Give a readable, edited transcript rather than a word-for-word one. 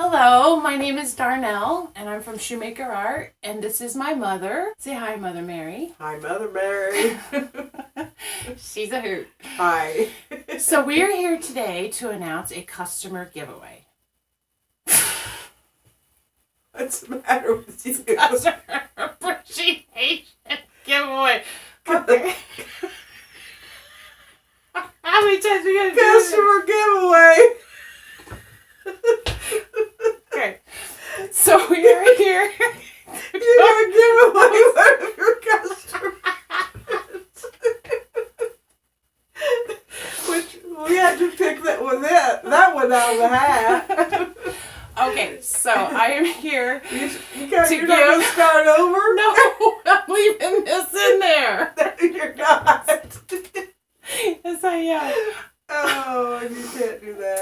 Hello, my name is Darnell, and I'm from Shoemaker Art, and this is my mother. Say hi, Mother Mary. Hi, Mother Mary. She's a hoot. Hi. So we are here today to announce a customer giveaway. What's the matter with you? Customer appreciation giveaway. Okay. How many times are we going to do Customer giveaway. Okay. So we are here. You're going to give away one of your customers. Which, we had to pick that one out of the hat. Okay, so I am here You're not going to start over? No, I'm leaving this in there. No, you're not. Yes, I am. Oh, you can't do that.